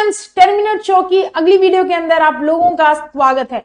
Friends, 10 minute show की अगली video के अंदर आप लोगों का स्वागत है।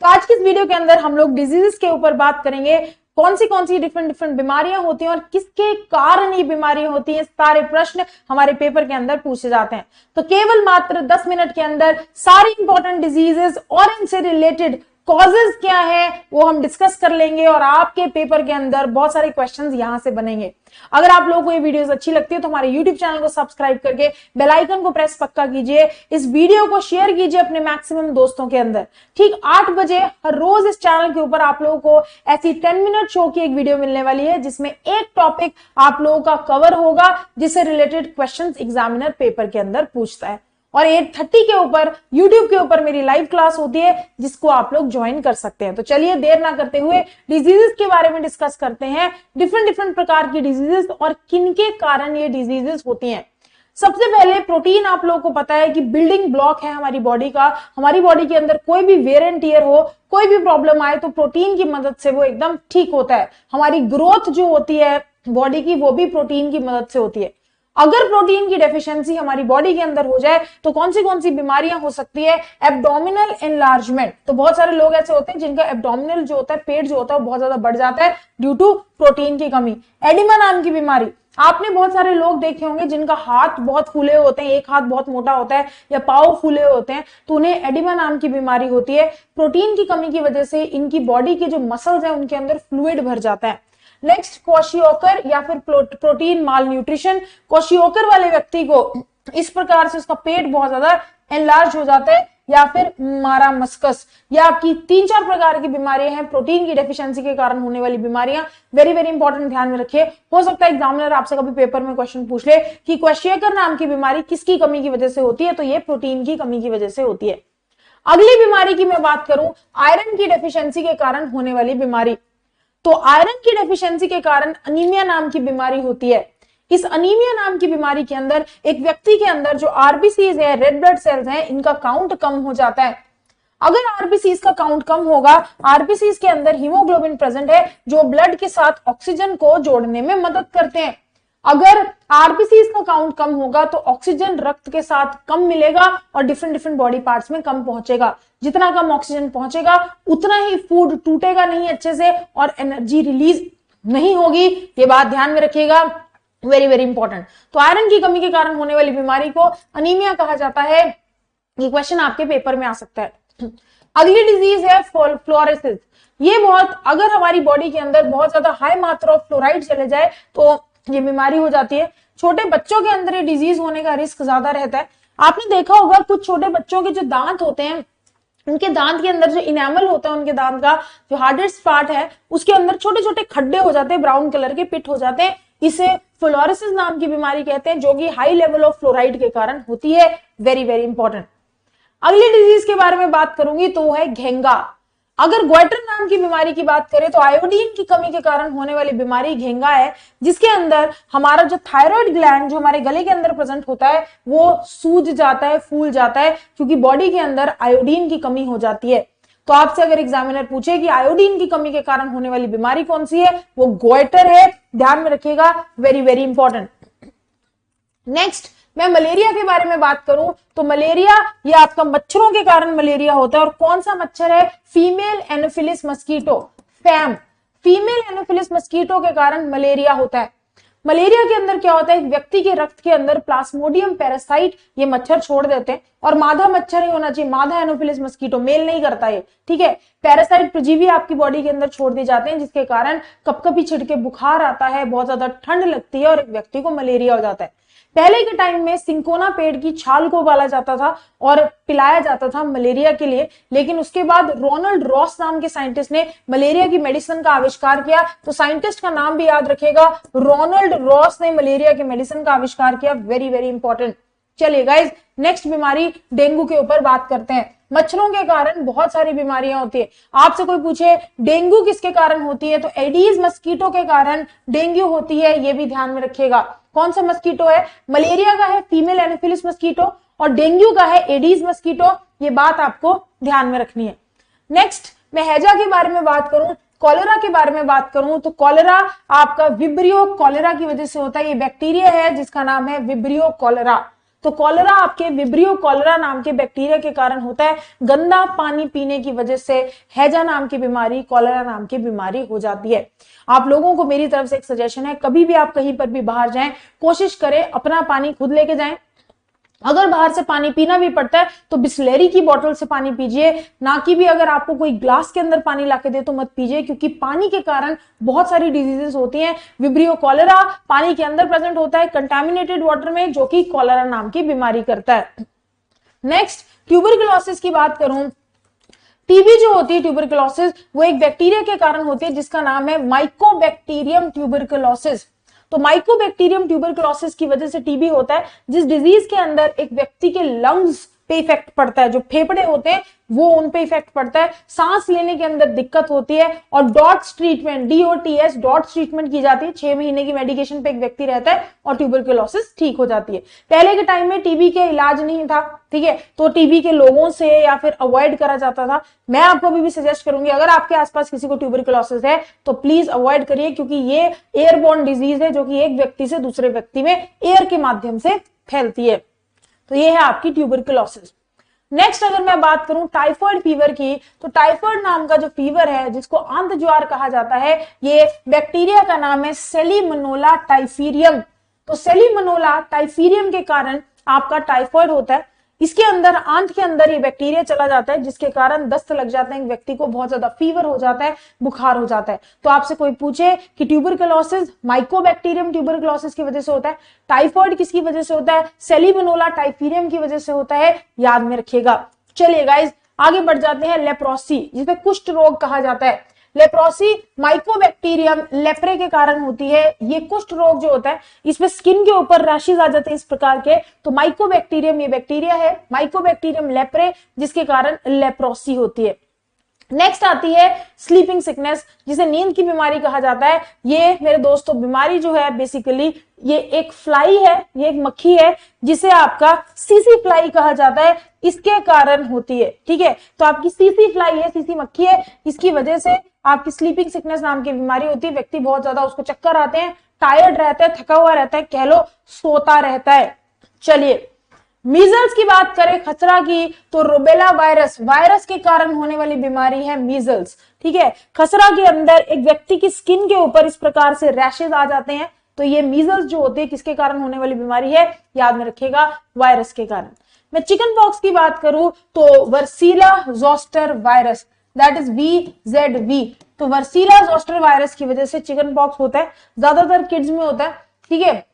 तो आज की इस वीडियो के अंदर हम लोग डिजीजेस के ऊपर बात करेंगे। कौन सी डिफरेंट बीमारियां होती हैं और किसके कारण ये बीमारियां होती हैं, सारे प्रश्न हमारे पेपर के अंदर पूछे जाते हैं। तो केवल मात्र 10 मिनट के अंदर सारी इंपॉर्टेंट डिजीजेस और इनसे रिलेटेड कॉजेज क्या है वो हम डिस्कस कर लेंगे और आपके पेपर के अंदर बहुत सारे क्वेश्चंस यहां से बनेंगे। अगर आप लोगों को ये वीडियोस अच्छी लगती है तो हमारे YouTube चैनल को सब्सक्राइब करके बेल आइकन को प्रेस पक्का कीजिए। इस वीडियो को शेयर कीजिए अपने मैक्सिमम दोस्तों के अंदर। ठीक 8 बजे हर रोज इस चैनल के ऊपर आप लोगों को ऐसी 10 मिनट शो की एक वीडियो मिलने वाली है जिसमें एक टॉपिक आप लोगों का कवर होगा जिससे रिलेटेड क्वेश्चंस एग्जामिनर पेपर के अंदर पूछता है। और 8:30 के ऊपर YouTube के ऊपर मेरी लाइव क्लास होती है जिसको आप लोग ज्वाइन कर सकते हैं। तो चलिए देर ना करते हुए डिजीजेस के बारे में डिस्कस करते हैं। डिफरेंट प्रकार की डिजीजेस और किनके कारण ये डिजीजेस होती हैं। सबसे पहले प्रोटीन आप लोगों को पता है कि बिल्डिंग ब्लॉक है हमारी बॉडी का। हमारी बॉडी के अंदर कोई भी वेयर एंड टियर हो, कोई भी प्रॉब्लम आए तो प्रोटीन की मदद से वो एकदम ठीक होता है। हमारी ग्रोथ जो होती है बॉडी की वो भी प्रोटीन की मदद से होती है। अगर प्रोटीन की डेफिशिएंसी हमारी बॉडी के अंदर हो जाए तो कौन सी बीमारियां हो सकती है? Abdominal enlargement. तो बहुत सारे लोग ऐसे होते हैं जिनका एब्डोमिनल जो होता है, पेट जो होता है वो बहुत ज्यादा बढ़ जाता है ड्यू टू प्रोटीन की कमी। एडिमा नाम की बीमारी, आपने बहुत सारे लोग देखे होंगे जिनका हाथ बहुत फूले होते हैं, एक हाथ बहुत मोटा होता है या पांव फूले होते हैं, तो उन्हें एडिमा नाम की बीमारी होती है। प्रोटीन की कमी की वजह से इनकी बॉडी के जो मसल्स हैं उनके अंदर फ्लूइड भर जाता है। नेक्स्ट क्वाशियोकर या फिर प्रोटीन माल न्यूट्रिशन। क्वाशियोकर वाले व्यक्ति को इस प्रकार से उसका पेट बहुत ज्यादा एनलार्ज हो जाता है या फिर मारामस्कस। या आपकी 3-4 प्रकार की बीमारियां हैं प्रोटीन की डेफिशिएंसी के कारण होने वाली बीमारियां। वेरी इंपॉर्टेंट, ध्यान में रखिए। हो सकता है एग्जामिनर आपसे कभी पेपर में क्वेश्चन पूछ ले कि क्वाशियोकर नाम की बीमारी किसकी कमी की वजह से होती है, तो ये प्रोटीन की कमी की वजह से होती है। अगली बीमारी की मैं बात करूं, आयरन की डेफिशिएंसी के कारण होने वाली बीमारी। तो आयरन की डेफिशिएंसी के कारण अनीमिया नाम की बीमारी होती है। इस अनीमिया नाम की बीमारी के अंदर एक व्यक्ति के अंदर जो आरबीसीज है, रेड ब्लड सेल्स हैं, इनका काउंट कम हो जाता है। अगर आरबीसीज का काउंट कम होगा, आरबीसीज के अंदर हीमोग्लोबिन प्रेजेंट है जो ब्लड के साथ ऑक्सीजन को जोड़ने में मदद करते हैं। अगर आरबीसीज का काउंट कम होगा तो ऑक्सीजन रक्त के साथ कम मिलेगा और डिफरेंट बॉडी पार्ट्स में कम पहुंचेगा। जितना कम ऑक्सीजन पहुंचेगा उतना ही फूड टूटेगा नहीं अच्छे से और एनर्जी रिलीज नहीं होगी। ये बात ध्यान में रखिएगा, वेरी इंपॉर्टेंट। तो आयरन की कमी के कारण होने वाली बीमारी को अनीमिया कहा जाता है। ये क्वेश्चन आपके पेपर में आ सकता है। अगली डिजीज है फ्लोरोसिस। ये बहुत, अगर हमारी बॉडी के अंदर बहुत ज्यादा हाई मात्रा ऑफ फ्लोराइड चले जाए तो ये बीमारी हो जाती है। छोटे बच्चों के अंदर ये डिजीज होने का रिस्क ज्यादा रहता है। आपने देखा होगा कुछ छोटे बच्चों के जो दांत होते हैं, उनके दांत के अंदर जो इनेमल होता है, उनके दांत का जो हार्डेस्ट पार्ट है उसके अंदर छोटे खड्डे हो जाते हैं, ब्राउन कलर के पिट हो जाते हैं। इसे फ्लोरोसिस नाम की बीमारी कहते हैं जो कि हाई लेवल ऑफ फ्लोराइड के कारण होती है। Very important. अगली डिजीज के बारे में बात करूंगी तो वो है घेंगा। अगर ग्वाइटर नाम की बीमारी की बात करें तो आयोडीन की कमी के कारण होने वाली बीमारी घेंगा है, जिसके अंदर हमारा जो थायराइड ग्लैंड जो हमारे गले के अंदर प्रेजेंट होता है वो सूज जाता है, फूल जाता है, क्योंकि बॉडी के अंदर आयोडीन की कमी हो जाती है। तो आपसे अगर एग्जामिनर पूछे कि आयोडीन की कमी के कारण होने वाली बीमारी कौन सी है, वो ग्वाइटर है। ध्यान में रखिएगा, वेरी इंपॉर्टेंट। नेक्स्ट मैं मलेरिया के बारे में बात करूं तो मलेरिया ये आपका मच्छरों के कारण मलेरिया होता है। और कौन सा मच्छर है? Female Anopheles mosquito, fam. Female Anopheles mosquito के कारण मलेरिया होता है। मलेरिया के अंदर क्या होता है, एक व्यक्ति के रक्त के अंदर प्लाज्मोडियम पैरासाइट ये मच्छर छोड़ देते हैं। और मादा मच्छर ही होना चाहिए, मादा एनोफिलिस मस्कीटो, मेल नहीं करता ये, ठीक है। पैरासाइट प्रजीवी आपकी बॉडी के अंदर छोड़ दी जाते हैं जिसके कारण कपकपी छिड़के बुखार आता है, बहुत ज्यादा ठंड लगती है और एक व्यक्ति को मलेरिया हो जाता है। पहले के टाइम में सिंकोना पेड़ की छाल को उबाला जाता था और पिलाया जाता था मलेरिया के लिए, लेकिन उसके बाद रोनाल्ड रॉस नाम के साइंटिस्ट ने मलेरिया की मेडिसिन का आविष्कार किया। तो साइंटिस्ट का नाम भी याद रखिएगा, रोनाल्ड रॉस ने मलेरिया के मेडिसिन का आविष्कार किया। Very important. चलिए गाइज, नेक्स्ट बीमारी डेंगू के ऊपर बात करते हैं। मच्छरों के कारण बहुत सारी बीमारियां होती है। आपसे कोई पूछे डेंगू किसके कारण होती है, तो एडीज मस्कीटो के कारण डेंगू होती है। ये भी ध्यान में रखिएगा। कौन सा मस्कीटो है? मलेरिया का है फीमेल एनोफिलिस मस्कीटो और डेंगू का है एडीज मस्कीटो। ये बात आपको ध्यान में रखनी है। नेक्स्ट मैं हैजा के बारे में बात करूं, कॉलेरा के बारे में बात करूं तो कॉलेरा आपका विब्रियो कॉलेरा की वजह से होता है। ये बैक्टीरिया है जिसका नाम है विब्रियो कॉलेरा। तो कॉलेरा आपके विब्रियो कॉलेरा नाम के बैक्टीरिया के कारण होता है। गंदा पानी पीने की वजह से हैजा नाम की बीमारी, कॉलेरा नाम की बीमारी हो जाती है। आप लोगों को मेरी तरफ से एक सजेशन है, कभी भी आप कहीं पर भी बाहर जाएं, कोशिश करें अपना पानी खुद लेके जाएं। अगर बाहर से पानी पीना भी पड़ता है तो बिस्लेरी की बोतल से पानी पीजिए, ना कि भी अगर आपको कोई ग्लास के अंदर पानी लाके दे तो मत पीजिए, क्योंकि पानी के कारण बहुत सारी डिजीजेस होती हैं। विब्रियो कॉलेरा पानी के अंदर प्रेजेंट होता है कंटामिनेटेड वाटर में, जो कि कॉलेरा नाम की बीमारी करता है। नेक्स्ट ट्यूबरकुलोसिस की बात करूं, टीबी जो होती है ट्यूबरकुलोसिस, वो एक बैक्टीरिया के कारण होती है जिसका नाम है माइकोबैक्टीरियम ट्यूबरकुलोसिस। तो माइकोबैक्टीरियम ट्यूबरकुलोसिस की वजह से टीबी होता है, जिस डिजीज के अंदर एक व्यक्ति के लंग्स पे इफेक्ट पड़ता है, जो फेफड़े होते हैं वो उन पे इफेक्ट पड़ता है, सांस लेने के अंदर दिक्कत होती है, और dots treatment, DOTS dots treatment की जाती है। 6 महीने की मेडिकेशन पे एक व्यक्ति रहता है और ट्यूबरकुलोसिस ठीक हो जाती है। पहले के टाइम में टीबी के इलाज नहीं था, ठीक है, तो टीबी के लोगों से या फिर अवॉइड करा जाता था। मैं आपको अभी भी सजेस्ट करूंगी, अगर आपके आसपास किसी को ट्यूबरकुलोसिस है तो प्लीज अवॉइड करिए, क्योंकि ये एयरबोर्न डिजीज है जो कि एक व्यक्ति से दूसरे व्यक्ति में एयर के माध्यम से फैलती है। तो ये है आपकी ट्यूबरकुलोसिस। नेक्स्ट अगर मैं बात करूं टाइफॉइड फीवर की, तो टाइफॉइड नाम का जो फीवर है, जिसको आंत ज्वार कहा जाता है, ये बैक्टीरिया का नाम है सेलिमोनेला टाइफीरियम। तो सेलिमोनेला टाइफीरियम के कारण आपका टाइफॉइड होता है। इसके अंदर आंत के अंदर ये बैक्टीरिया चला जाता है, जिसके कारण दस्त लग जाते हैं, व्यक्ति को बहुत ज्यादा फीवर हो जाता है, बुखार हो जाता है। तो आपसे कोई पूछे कि ट्यूबरकुलोसिस माइकोबैक्टीरियम ट्यूबरकुलोसिस की वजह से होता है, टाइफॉइड किसकी वजह से होता है, सेलिमोनेला टाइफीरियम की वजह से होता है, याद में रखिएगा। चलिए गाइज आगे बढ़ जाते हैं। लेप्रोसी, जिसे कुष्ठ रोग कहा जाता है, लेप्रोसी माइकोबैक्टीरियम लेप्रे के कारण होती है। ये कुष्ठ रोग जो होता है, इसमें स्किन के ऊपर रैशेज आ जाते हैं इस प्रकार के, तो माइकोबैक्टीरियम ये बैक्टीरिया है, माइकोबैक्टीरियम लेप्रे, जिसके कारण लेप्रोसी होती है। नेक्स्ट आती है स्लीपिंग सिकनेस, जिसे नींद की बीमारी कहा जाता है। ये मेरे दोस्तों बीमारी जो है बेसिकली ये एक फ्लाई है, ये एक मक्खी है, जिसे आपका सीसी फ्लाई कहा जाता है, इसके कारण होती है। ठीक है, तो आपकी सीसी फ्लाई है, सीसी मक्खी है, इसकी वजह से आपकी स्लीपिंग सिकनेस नाम की बीमारी होती है। व्यक्ति बहुत ज्यादा उसको चक्कर आते हैं, टायर्ड रहता है, थका हुआ रहता है, कह लो सोता रहता है। चलिए मीजल्स की बात करें, खसरा की, तो रुबेला वायरस, वायरस के कारण होने वाली बीमारी है मीजल्स। ठीक है, खसरा के अंदर एक व्यक्ति की स्किन के ऊपर इस प्रकार से रैशेज आ जाते हैं, तो ये मीजल्स जो होते हैं किसके कारण होने वाली बीमारी है, याद में रखिएगा, वायरस के कारण। मैं चिकन पॉक्स की बात करूं तो varicella zoster virus, that is VZV, तो वर्सीला जोस्टर वायरस की वजह से चिकन पॉक्स होता है, ज्यादातर किड्स में होता है। ठीक है,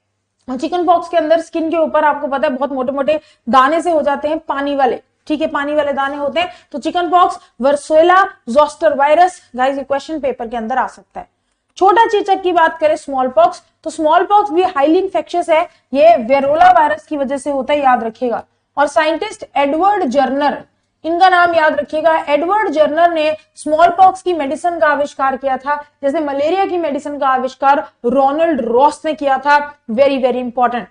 चिकन पॉक्स के अंदर स्किन के ऊपर आपको पता है बहुत मोटे मोटे दाने से हो जाते हैं, पानी वाले, ठीक है, पानी वाले दाने होते हैं। तो chickenpox varicella zoster virus, guys ये क्वेश्चन पेपर के अंदर आ सकता है। छोटा चेचक की बात करें स्मॉल पॉक्स, तो स्मॉल पॉक्स भी हाईली इंफेक्शियस है, ये वेरोला वायरस की वजह से होता है, याद रखिएगा। और साइंटिस्ट एडवर्ड जर्नर, इनका नाम याद रखिएगा, एडवर्ड जर्नर ने स्मॉल पॉक्स की मेडिसिन का आविष्कार किया था, जैसे मलेरिया की मेडिसिन का आविष्कार रोनाल्ड रॉस ने किया था। Very very important.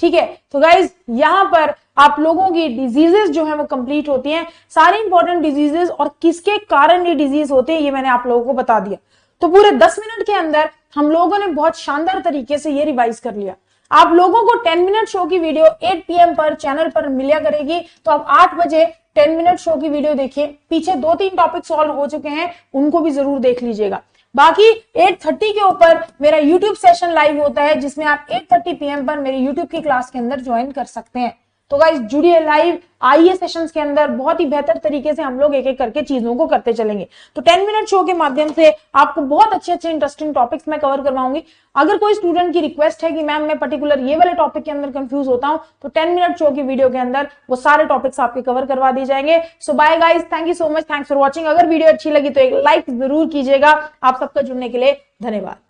ठीक है, तो गाइज यहां पर आप लोगों की डिजीजेस जो है वो कंप्लीट होती हैं, सारी इंपॉर्टेंट डिजीजेस और किसके कारण ये डिजीज होते हैं ये मैंने आप लोगों को बता दिया। तो पूरे 10 मिनट के अंदर हम लोगों ने बहुत शानदार तरीके से ये रिवाइज कर लिया। आप लोगों को 10 मिनट शो की वीडियो 8 PM पर चैनल पर मिला करेगी, तो आप 8 बजे 10 मिनट शो की वीडियो देखिए। पीछे 2-3 टॉपिक सॉल्व हो चुके हैं, उनको भी जरूर देख लीजिएगा। बाकी 8:30 के ऊपर मेरा YouTube सेशन लाइव होता है, जिसमें आप 8:30 PM पर मेरे YouTube की क्लास के अंदर ज्वाइन कर सकते हैं। तो गाइस जुड़िए लाइव, आइए सेशंस के अंदर, बहुत ही बेहतर तरीके से हम लोग एक एक करके चीजों को करते चलेंगे। तो 10 मिनट शो के माध्यम से आपको बहुत अच्छे अच्छे इंटरेस्टिंग टॉपिक्स मैं कवर करवाऊंगी। अगर कोई स्टूडेंट की रिक्वेस्ट है कि मैम मैं पर्टिकुलर ये वाले टॉपिक के अंदर कंफ्यूज होता हूं, तो 10 मिनट शो की वीडियो के अंदर वो सारे टॉपिक्स आपके कवर करवा दिए जाएंगे। So bye guys, thank you so much, thanks for watching. अगर वीडियो अच्छी लगी तो एक लाइक जरूर कीजिएगा। आप सबका जुड़ने के लिए धन्यवाद।